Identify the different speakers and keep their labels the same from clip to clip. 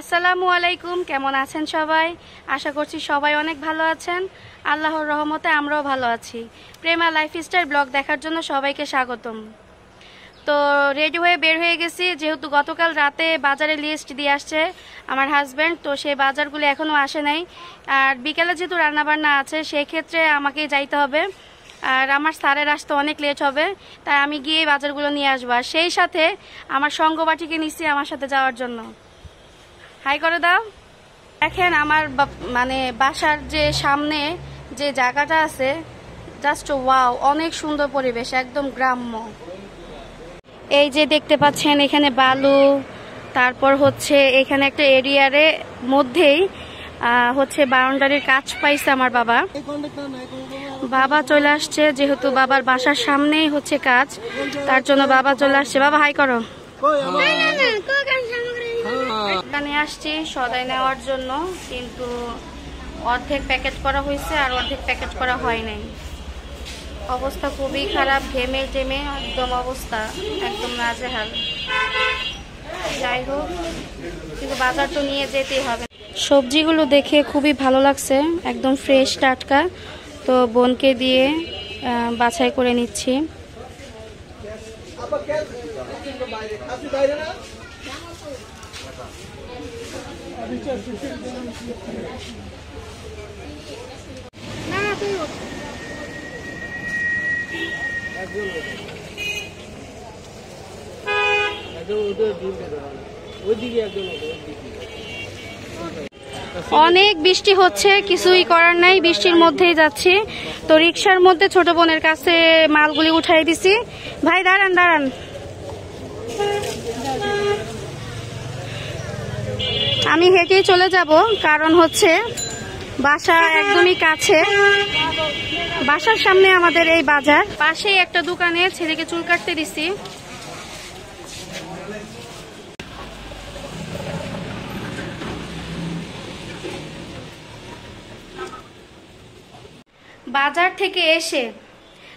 Speaker 1: আসসালামু আলাইকুম, কেমন আছেন সবাই? আশা করছি সবাই অনেক ভালো আছেন। আল্লাহর রহমতে আমরাও ভালো আছি। প্রেমা লাইফস্টাইল ব্লগ দেখার জন্য সবাইকে স্বাগতম। তো রেডি হয়ে বের হয়ে গেছি, যেহেতু গতকাল রাতে বাজারে লিস্ট দিয়ে আসছে আমার হাজব্যান্ড, তো সেই বাজারগুলো এখনও আসে নাই। আর বিকেলে যেহেতু রান্নাবান্না আছে, সেই ক্ষেত্রে আমাকেই যাইতে হবে। আর আমার স্যারের আসতে অনেক লেট হবে, তাই আমি গিয়ে বাজারগুলো নিয়ে আসবো। আর সেই সাথে আমার সঙ্গবাটিকে নিচ্ছি আমার সাথে যাওয়ার জন্য। হাই করে দাও। দেখেন আমার মানে বাসার যে সামনে যে জায়গাটা আছে, জাস্ট ওয়াও, অনেক সুন্দর পরিবেশ, একদম গ্রাম্য। এই যে দেখতে পাচ্ছেন এখানে বালু, তারপর হচ্ছে এখানে একটা এরিয়ারে মধ্যেই হচ্ছে বাউন্ডারির কাজ পাইছে আমার বাবা চলে আসছে, যেহেতু বাবার বাসার সামনেই হচ্ছে কাজ, তার জন্য বাবা চলে আসছে। বাবা হাই করো। এখানে আসছি সদাই নেওয়ার জন্য, কিন্তু অর্ধেক প্যাকেট করা হয়েছে আর অর্ধেক প্যাকেট করা হয় নাই। অবস্থা খুবই খারাপ, ঘেমে টেমে একদম অবস্থা একদম নাজেহাল। যাই হোক, কিন্তু বাজার তো নিয়ে যেতেই হবে। সবজিগুলো দেখে খুবই ভালো লাগছে, একদম ফ্রেশ টাটকা। তো বোনকে দিয়ে বাছাই করে নিচ্ছি। অনেক বৃষ্টি হচ্ছে, কিছুই করার নাই, বৃষ্টির মধ্যেই যাচ্ছি। তো রিক্সার মধ্যে ছোট বোনের কাছে মালগুলি উঠাই দিছি। ভাই দাঁড়ান দাঁড়ান, আমি হেঁটেই চলে যাব, কারণ হচ্ছে বাসা একদমই কাছে, বাসার সামনে আমাদের এই বাজার। পাশেই একটা দোকানে ছেলেকে চুল কাটতে দিছি। বাজার থেকে এসে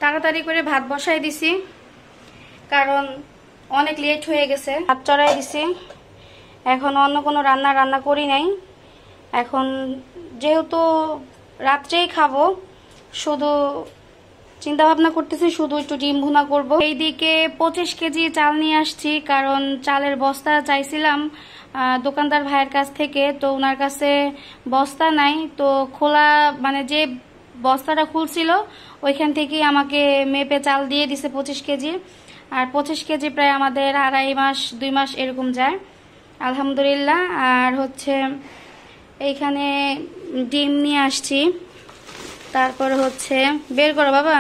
Speaker 1: তাড়াতাড়ি করে ভাত বসাই দিছি, কারণ অনেক লেট হয়ে গেছে। ভাত চড়াই দিছি, এখন অন্য কোনো রান্না করি নাই। এখন যেহেতু রাত্রেই খাবো, শুধু চিন্তা ভাবনা করতেছি শুধু একটু ডিম ভুনা করব। এইদিকে 25 কেজি চাল নিয়ে আসছি, কারণ চালের বস্তা চাইছিলাম দোকানদার ভাইয়ের কাছ থেকে, তো ওনার কাছে বস্তা নাই। তো খোলা মানে যে বস্তাটা খুলছিল ওইখান থেকেই আমাকে মেপে চাল দিয়ে দিছে 25 কেজি। আর 25 কেজি প্রায় আমাদের 2.5 মাস 2 মাস এরকম যায়, আলহামদুলিল্লাহ। আর হচ্ছে এইখানে ডিম নিয়ে আসছি, তারপর হচ্ছে বের করো বাবা,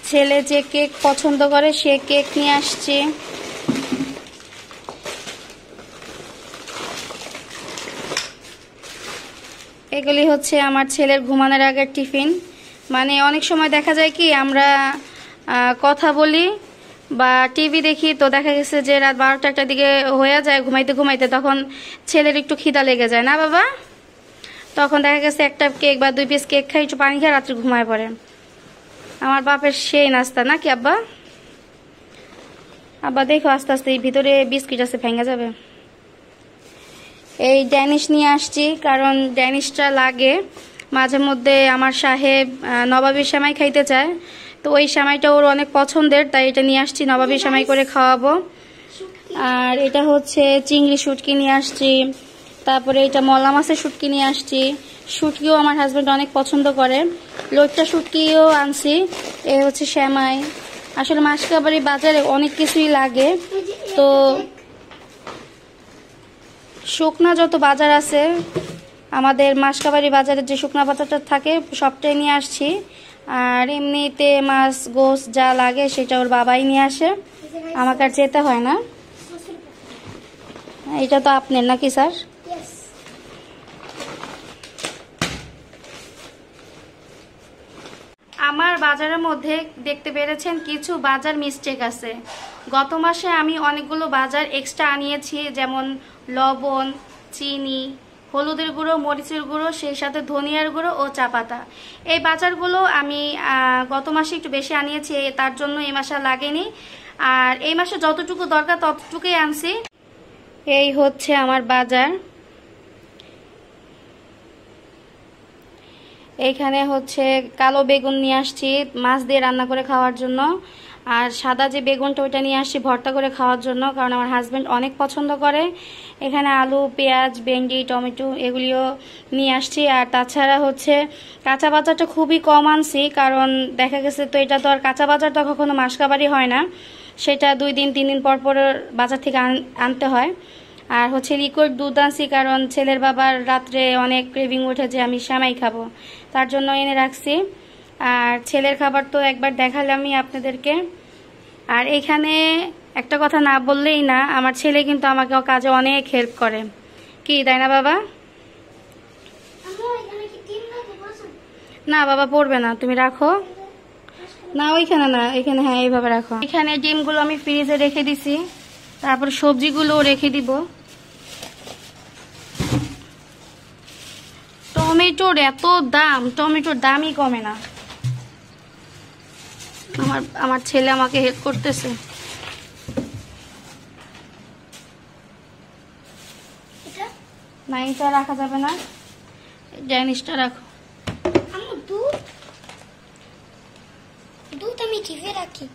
Speaker 1: ছেলে যে কেক পছন্দ করে সে কেক নিয়ে আসছি। এগুলি হচ্ছে আমার ছেলের ঘুমানোর আগের টিফিন। মানে অনেক সময় দেখা যায় কি আমরা কথা বলি বা টিভি দেখি, তো দেখা গেছে যে রাত 12টা-1টার দিকে হয়ে যায় ঘুমাইতে ঘুমাইতে, তখন ছেলের একটু খিদা লেগে যায় না বাবা, তখন দেখা গেছে একটা কেক বা 2 পিস কেক খাই, একটু পানি খাই, রাত্রে ঘুমায় পড়ে। আমার বাপের সেই নাস্তা নাকি আব্বা? আব্বা দেখো আস্তে আস্তে এই ভিতরে বিস্কিট আছে, ভেঙে যাবে। এই ড্যানিশ নিয়ে আসছি, কারণ ড্যানিশটা লাগে মাঝে মধ্যে। আমার সাহেব নবাবী সেমাই খাইতে চায়, তো ওই সেমাইটা ওর অনেক পছন্দের, তাই এটা নিয়ে আসছি, নবাবী সেমাই করে খাওয়াবো। আর এটা হচ্ছে চিংড়ি শুটকি নিয়ে আসছি, তারপরে এটা মলা মাছের শুটকি নিয়ে আসছি। শুটকিও আমার হাজব্যান্ড অনেক পছন্দ করে, লোটটা শুটকিও আনছি। এ হচ্ছে সেমাই। আসলে মাসকাবাড়ি বাজারে অনেক কিছুই লাগে, তো শুকনা যত বাজার আছে আমাদের মাসকাবাড়ি বাজারে যে শুকনা বাজারটা থাকে সবটাই নিয়ে আসছি। আর এমনিতে মাছ গোস যা লাগে সেটা ওর বাবাই নিয়ে আসে, আমাকে আর যেতে হয় না। এটা তো আপনার নাকি স্যার? আমার বাজারের মধ্যে দেখতে পেরেছেন কিছু বাজার মিস্টেক আছে। গত মাসে আমি অনেকগুলো বাজার এক্সট্রা আনিয়েছি, যেমন লবণ, চিনি, হলুদের গুঁড়ো, মরিচের গুঁড়ো, সেই সাথে ধনিয়ার গুঁড়ো ও চা পাতা। এই বাজারগুলো আমি গত মাসে একটু বেশি আনিয়েছি, তার জন্য এই মাসে লাগেনি। আর এই মাসে যতটুকু দরকার ততটুকুই আনছি। এই হচ্ছে আমার বাজার। এইখানে হচ্ছে কালো বেগুন নিয়ে আসছি মাছ দিয়ে রান্না করে খাওয়ার জন্য, আর সাদা যে বেগুনটা ওইটা নিয়ে আসছি ভর্তা করে খাওয়ার জন্য, কারণ আমার হাজব্যান্ড অনেক পছন্দ করে। এখানে আলু, পেঁয়াজ, ভেন্ডি, টমেটো এগুলিও নিয়ে আসছি। আর তাছাড়া হচ্ছে কাঁচা বাজারটা খুবই কম আনছি, কারণ দেখা গেছে তো এটা তো আর কাঁচা বাজারটা কখনো মাসকাবারি হয় না, সেটা 2 দিন 3 দিন পর পর বাজার থেকে আনতে হয়। আর হচ্ছে লিকুইড দুধ আনছি, কারণ ছেলের বাবার রাত্রে অনেক ক্রেভিং ওঠে যে আমি সেমাই খাবো, তার জন্য এনে রাখছি। আর ছেলের খাবার তো একবার দেখালামই আপনাদেরকে। আর এখানে একটা কথা না বললেই না, আমার ছেলে কিন্তু আমাকে কাজে অনেক হেল্প করে, কি তাই না বাবা? না বাবা পড়বে না, তুমি রাখো না, ওইখানে না, এখানে, হ্যাঁ এইভাবে রাখো। এখানে ডিমগুলো আমি ফ্রিজে রেখে দিছি, তারপর সবজিগুলো রেখে দিব। টমেটোর এত দাম, টমেটোর দামই কমে না। আমার ছেলে আমাকে হেল্প করতেছে। না এটা রাখা যাবে না, জিনিসটা রাখো।
Speaker 2: দুধ আমি জিভে রাখি।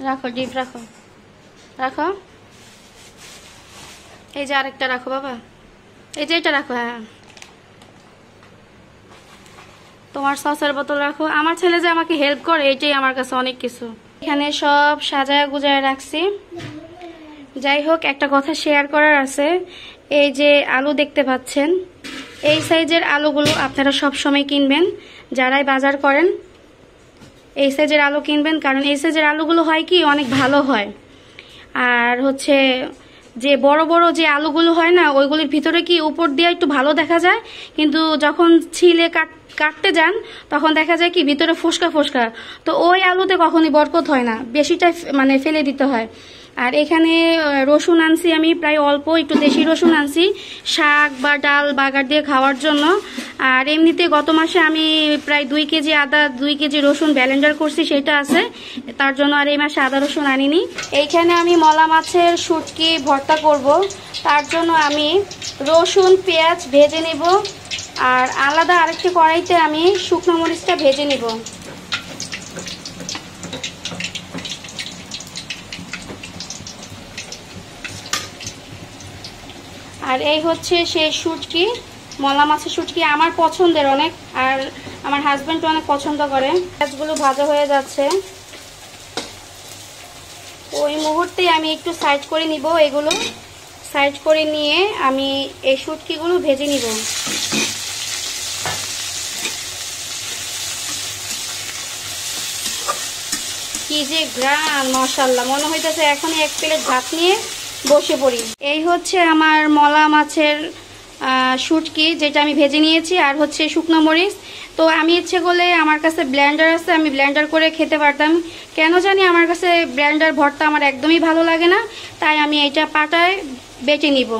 Speaker 1: রাখো, জিভ রাখো, রাখো। এই যে আরেকটা রাখো বাবা, এই যে এটা রাখো। হ্যাঁ তোমার সসের বোতল রাখো। আমার ছেলে যে আমাকে হেল্প করে এটাই আমার কাছে অনেক কিছু। এখানে সব সাজায় গুজায় রাখছি। যাই হোক, একটা কথা শেয়ার করার আছে। এই যে আলু দেখতে পাচ্ছেন, এই সাইজের আলুগুলো আপনারা সব সময় কিনবেন, যারাই বাজার করেন এই সাইজের আলু কিনবেন, কারণ এই সাইজের আলুগুলো হয় কি অনেক ভালো হয়। আর হচ্ছে যে বড় বড় যে আলুগুলো হয় না, ওইগুলির ভিতরে কি উপর দিয়ে একটু ভালো দেখা যায়, কিন্তু যখন ছিলে কাটতে যান তখন দেখা যায় কি ভিতরে ফোসকা ফোসকা, তো ওই আলুতে কখনই বরকত হয় না, বেশিটা মানে ফেলে দিতে হয়। আর এখানে রসুন আনছি আমি প্রায় অল্প একটু, দেশি রসুন আনছি শাক বা ডাল বাগার দিয়ে খাওয়ার জন্য। আর এমনিতে গত মাসে আমি প্রায় 2 কেজি আদা 2 কেজি রসুন ব্লেন্ডার করছি, সেটা আছে, তার জন্য আর এই মাসে আদা রসুন আনিনি। এইখানে আমি মলা মাছের শুটকি ভর্তা করব, তার জন্য আমি রসুন পেঁয়াজ ভেজে নেব, আর আলাদা আরেকটি কড়াইতে আমি শুকনো মরিচটা ভেজে নেব। আর এই হচ্ছে সেই শুটকি, মলা মাছের শুটকি, আমার পছন্দের অনেক, আর আমার হাজবেন্ড অনেক পছন্দ করে। পেঁয়াজগুলো ভাজা হয়ে যাচ্ছে, ওই মুহূর্তে আমি একটু সাইড করে নিব, এগুলো সাইড করে নিয়ে আমি এই শুটকিগুলো ভেজে নিব। কি যে গ্রান, মাশাআল্লাহ, মনে হইতেছে এখনই 1 প্লেট ভাত নিয়ে বসে পড়ি। এই হচ্ছে আমার মলা মাছের শুটকি, যেটা আমি ভেজে নিয়েছি, আর হচ্ছে শুকনো মরিচ। তো আমি ইচ্ছে করলে, আমার কাছে ব্লেন্ডার আছে, আমি ব্লেন্ডার করে খেতে পারতাম, কেন জানি আমার কাছে ব্লেন্ডার ভর্তা আমার একদমই ভালো লাগে না, তাই আমি এটা পাটায় বেটে নিব।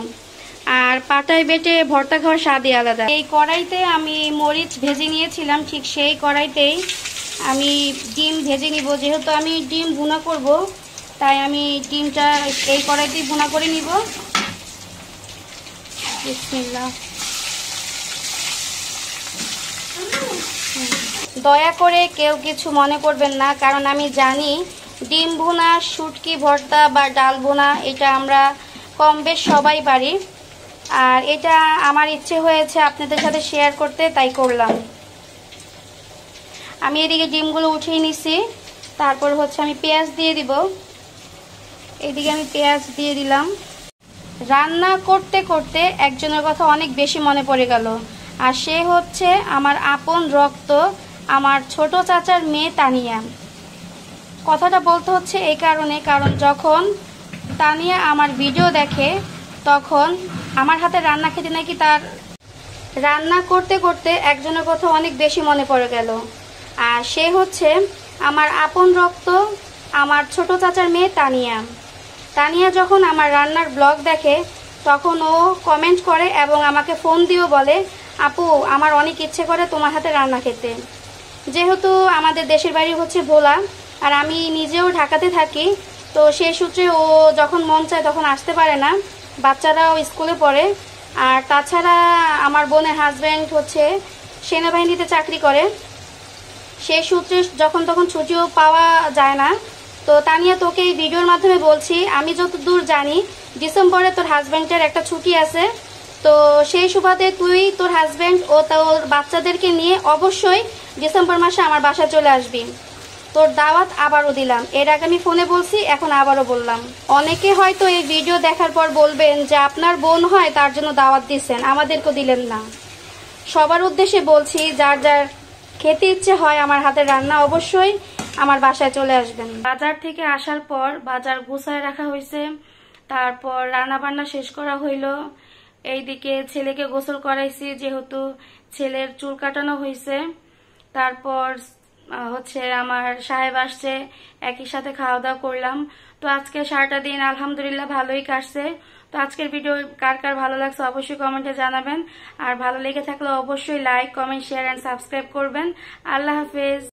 Speaker 1: আর পাটায় বেটে ভর্তা খাওয়ার স্বাদই আলাদা। এই কড়াইতে আমি মরিচ ভেজে নিয়েছিলাম, ঠিক সেই কড়াইতেই আমি ডিম ভেজে নিব। যেহেতু আমি ডিম ভুনা করব, তাই আমি ডিমটা এই কড়াইতেই ভুনা করে নিব। বিসমিল্লাহ। দয়া করে কেউ কিছু মনে করবেন না, কারণ আমি জানি ডিম ভুনা, শুটকি ভর্তা বা ডাল ভুনা এটা আমরা কম বেশ সবাই পারি, আর এটা আমার ইচ্ছে হয়েছে আপনাদের সাথে শেয়ার করতে, তাই করলাম। আমি এদিকে ডিমগুলো উঠিয়ে নিছি, তারপর হচ্ছে আমি পেঁয়াজ দিয়ে দিব। এদিকে আমি পেঁয়াজ দিয়ে দিলাম। রান্না করতে করতে একজনের কথা অনেক বেশি মনে পড়ে গেল, আর সে হচ্ছে আমার আপন রক্ত, আমার ছোট চাচার মেয়ে তানিয়া। কথাটা বলতে হচ্ছে এই কারণে, কারণ যখন তানিয়া আমার ভিডিও দেখে তখন আমার হাতে রান্না খেতে নাকি তার রান্না করতে করতে একজনের কথা অনেক বেশি মনে পড়ে গেল, আর সে হচ্ছে আমার আপন রক্ত, আমার ছোট চাচার মেয়ে তানিয়া। তানিয়া যখন আমার রান্নার ব্লগ দেখে তখন ও কমেন্ট করে এবং আমাকে ফোন দিয়েও বলে, আপু আমার অনেক ইচ্ছে করে তোমার হাতে রান্না খেতে। যেহেতু আমাদের দেশের বাড়ি হচ্ছে ভোলা, আর আমি নিজেও ঢাকাতে থাকি, তো সেই সূত্রে ও যখন মন চায় তখন আসতে পারে না, বাচ্চারাও স্কুলে পড়ে। আর তাছাড়া আমার বোনের হাজব্যান্ড হচ্ছে সেনাবাহিনীতে চাকরি করে, সেই সূত্রে যখন তখন ছুটিও পাওয়া যায় না। তো তানিয়া, তোকে এই ভিডিওর মাধ্যমে বলছি, আমি যতদূর জানি ডিসেম্বরে তোর হাজব্যান্ডের একটা ছুটি আছে। তো সেই সুবাদে তুই তোর হাজব্যান্ড ও তোর বাচ্চাদেরকে নিয়ে অবশ্যই ডিসেম্বর মাসে আমার বাসায় চলে আসবি। তোর দাওয়াত আবারও দিলাম, এর আগে আমি ফোনে বলছি, এখন আবারও বললাম। অনেকে হয়তো এই ভিডিও দেখার পর বলবেন যে আপনার বোন হয় তার জন্য দাওয়াত দিচ্ছেন, আমাদেরকেও দিলেন না। সবার উদ্দেশ্যে বলছি, যার যার খেতে ইচ্ছে হয় আমার হাতের রান্না, অবশ্যই আমার বাসায় চলে আসবেন। বাজার থেকে আসার পর বাজার গুছায় রাখা হয়েছে, তারপর রান্না বান্না শেষ করা হইল। এইদিকে ছেলেকে গোসল করাইছি, যেহেতু ছেলের চুল কাটানো হয়েছে। তারপর হচ্ছে আমার সাহেব আসছে, একই সাথে খাওয়া দাওয়া করলাম। তো আজকে সারাটা দিন আলহামদুলিল্লাহ ভালোই কাটছে। তো আজকের ভিডিও কার কার ভালো লাগছে অবশ্যই কমেন্টে জানাবেন, আর ভালো লেগে থাকলে অবশ্যই like, comment, share and subscribe করবেন। আল্লাহ হাফেজ।